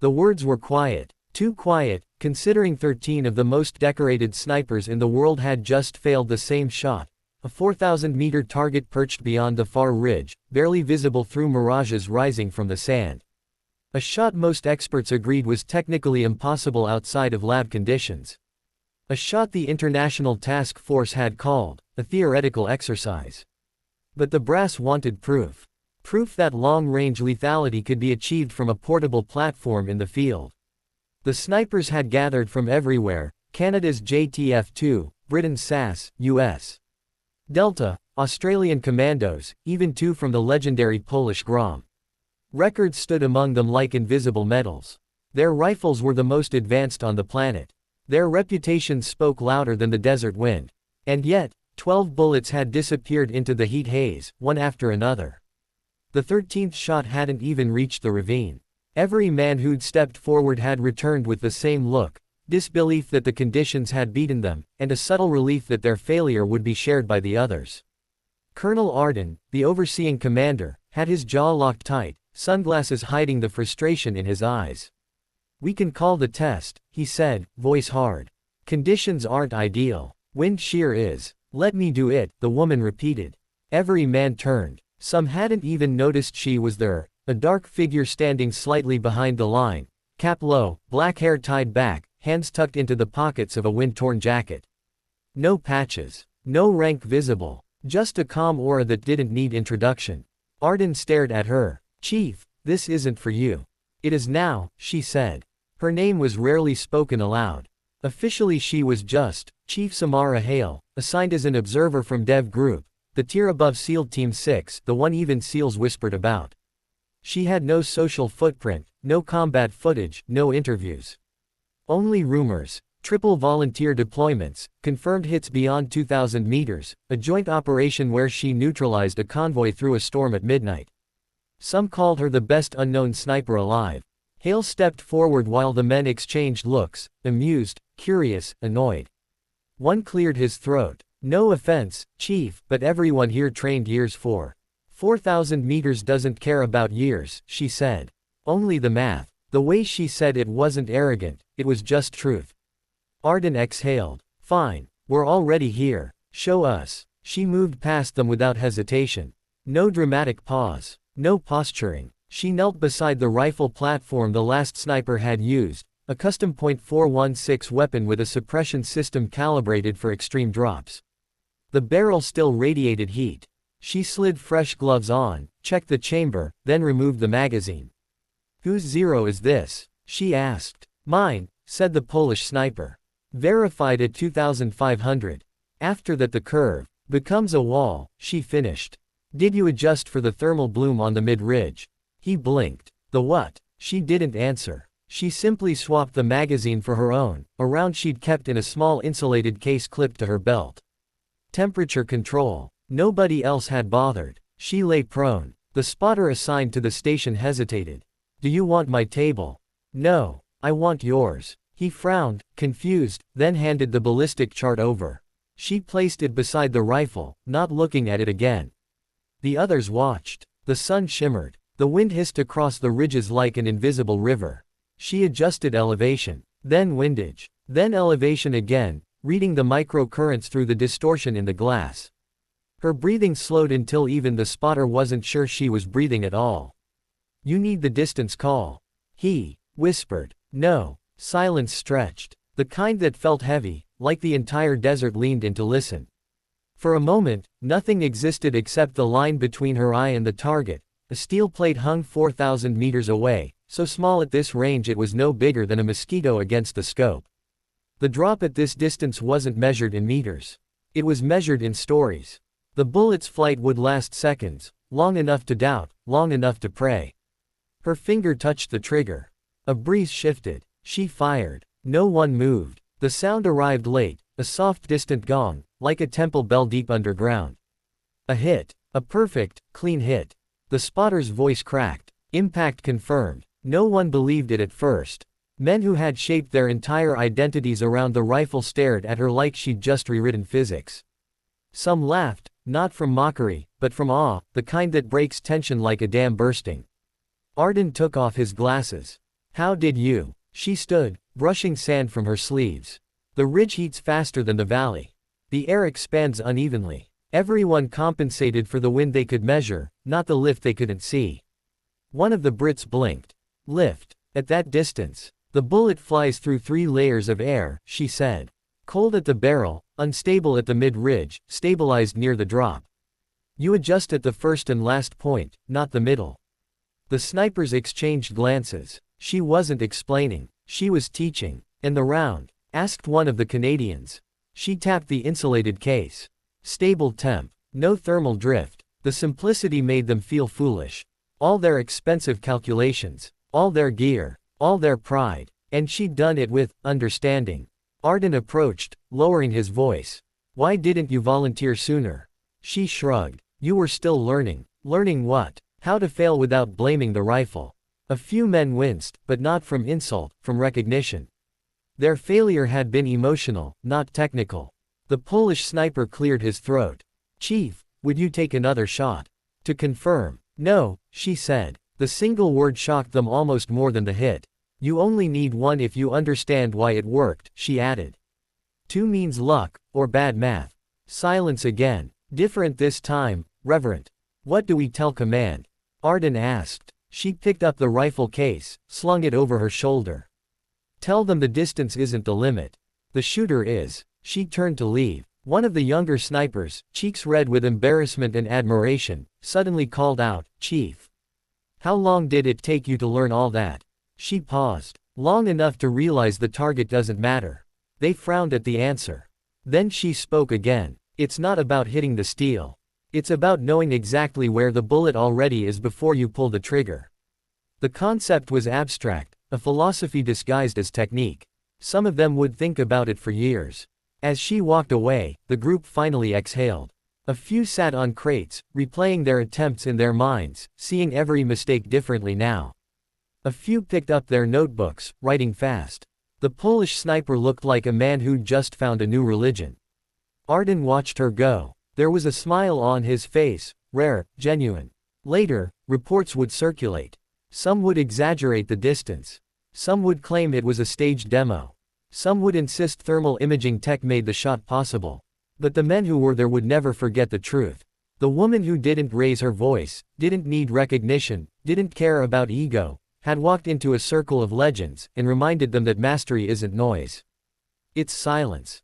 The words were quiet. Too quiet, considering 13 of the most decorated snipers in the world had just failed the same shot. A 4,000-meter target perched beyond the far ridge, barely visible through mirages rising from the sand. A shot most experts agreed was technically impossible outside of lab conditions. A shot the International Task Force had called a theoretical exercise. But the brass wanted proof. Proof that long-range lethality could be achieved from a portable platform in the field. The snipers had gathered from everywhere: Canada's JTF-2, Britain's SAS, US Delta, Australian Commandos, even two from the legendary Polish Grom. Records stood among them like invisible medals. Their rifles were the most advanced on the planet. Their reputations spoke louder than the desert wind. And yet, 12 bullets had disappeared into the heat haze, one after another. The 13th shot hadn't even reached the ravine. Every man who'd stepped forward had returned with the same look: disbelief that the conditions had beaten them, and a subtle relief that their failure would be shared by the others. Colonel Arden, the overseeing commander, had his jaw locked tight, sunglasses hiding the frustration in his eyes. "We can call the test," he said, voice hard. "Conditions aren't ideal. Wind shear is." "Let me do it," the woman repeated. Every man turned. Some hadn't even noticed she was there. A dark figure standing slightly behind the line, cap low, black hair tied back, hands tucked into the pockets of a wind-torn jacket. No patches. No rank visible. Just a calm aura that didn't need introduction. Arden stared at her. "Chief, this isn't for you." "It is now," she said. Her name was rarely spoken aloud. Officially she was just Chief Samara Hale, assigned as an observer from Dev Group, the tier above SEAL Team 6, the one even SEALs whispered about. She had no social footprint, no combat footage, no interviews. Only rumors, triple volunteer deployments, confirmed hits beyond 2,000 meters, a joint operation where she neutralized a convoy through a storm at midnight. Some called her the best unknown sniper alive. Hale stepped forward while the men exchanged looks, amused, curious, annoyed. One cleared his throat. "No offense, Chief, but everyone here trained years for 4,000 meters doesn't care about years," she said. "Only the math." The way she said it wasn't arrogant, it was just truth. Arden exhaled. "Fine. We're already here. Show us." She moved past them without hesitation. No dramatic pause. No posturing. She knelt beside the rifle platform the last sniper had used, a custom .416 weapon with a suppression system calibrated for extreme drops. The barrel still radiated heat. She slid fresh gloves on, checked the chamber, then removed the magazine. "Whose Zero is this?" she asked. "Mine," said the Polish sniper. "Verified at 2,500. After that the curve becomes a wall," she finished. "Did you adjust for the thermal bloom on the mid-ridge?" He blinked. "The what?" She didn't answer. She simply swapped the magazine for her own, a round she'd kept in a small insulated case clipped to her belt. Temperature control. Nobody else had bothered. She lay prone. The spotter assigned to the station hesitated. "Do you want my table?" "No. I want yours." He frowned, confused, then handed the ballistic chart over. She placed it beside the rifle, not looking at it again. The others watched. The sun shimmered. The wind hissed across the ridges like an invisible river. She adjusted elevation. Then windage. Then elevation again, reading the microcurrents through the distortion in the glass. Her breathing slowed until even the spotter wasn't sure she was breathing at all. "You need the distance call." He whispered. "No." Silence stretched. The kind that felt heavy, like the entire desert leaned in to listen. For a moment, nothing existed except the line between her eye and the target. A steel plate hung 4,000 meters away, so small at this range it was no bigger than a mosquito against the scope. The drop at this distance wasn't measured in meters. It was measured in stories. The bullet's flight would last seconds, long enough to doubt, long enough to pray. Her finger touched the trigger. A breeze shifted. She fired. No one moved. The sound arrived late, a soft distant gong, like a temple bell deep underground. A hit. A perfect, clean hit. The spotter's voice cracked. Impact confirmed. No one believed it at first. Men who had shaped their entire identities around the rifle stared at her like she'd just rewritten physics. Some laughed, not from mockery, but from awe, the kind that breaks tension like a dam bursting. Arden took off his glasses. How did you? She stood, brushing sand from her sleeves. The ridge heats faster than the valley. The air expands unevenly. Everyone compensated for the wind they could measure, not the lift they couldn't see. One of the Brits blinked. Lift. At that distance. The bullet flies through 3 layers of air, she said. Cold at the barrel, unstable at the mid-ridge, stabilized near the drop. You adjust at the first and last point, not the middle. The snipers exchanged glances. She wasn't explaining. She was teaching. And the round? Asked one of the Canadians. She tapped the insulated case. Stable temp. No thermal drift. The simplicity made them feel foolish. All their expensive calculations. All their gear. All their pride. And she'd done it with understanding. Arden approached, lowering his voice. Why didn't you volunteer sooner? She shrugged. You were still learning. Learning what? How to fail without blaming the rifle. A few men winced, but not from insult, from recognition. Their failure had been emotional, not technical. The Polish sniper cleared his throat. Chief, would you take another shot? To confirm. No, she said. The single word shocked them almost more than the hit. You only need one if you understand why it worked, she added. 2 means luck, or bad math. Silence again. Different this time, reverent. What do we tell command? Arden asked. She picked up the rifle case, slung it over her shoulder. Tell them the distance isn't the limit. The shooter is. She turned to leave. One of the younger snipers, cheeks red with embarrassment and admiration, suddenly called out, Chief. How long did it take you to learn all that? She paused. Long enough to realize the target doesn't matter. They frowned at the answer. Then she spoke again. It's not about hitting the steel. It's about knowing exactly where the bullet already is before you pull the trigger. The concept was abstract, a philosophy disguised as technique. Some of them would think about it for years. As she walked away, the group finally exhaled. A few sat on crates, replaying their attempts in their minds, seeing every mistake differently now. A few picked up their notebooks, writing fast. The Polish sniper looked like a man who'd just found a new religion. Arden watched her go. There was a smile on his face, rare, genuine. Later, reports would circulate. Some would exaggerate the distance. Some would claim it was a staged demo. Some would insist thermal imaging tech made the shot possible. But the men who were there would never forget the truth. The woman who didn't raise her voice, didn't need recognition, didn't care about ego, had walked into a circle of legends and reminded them that mastery isn't noise. It's silence.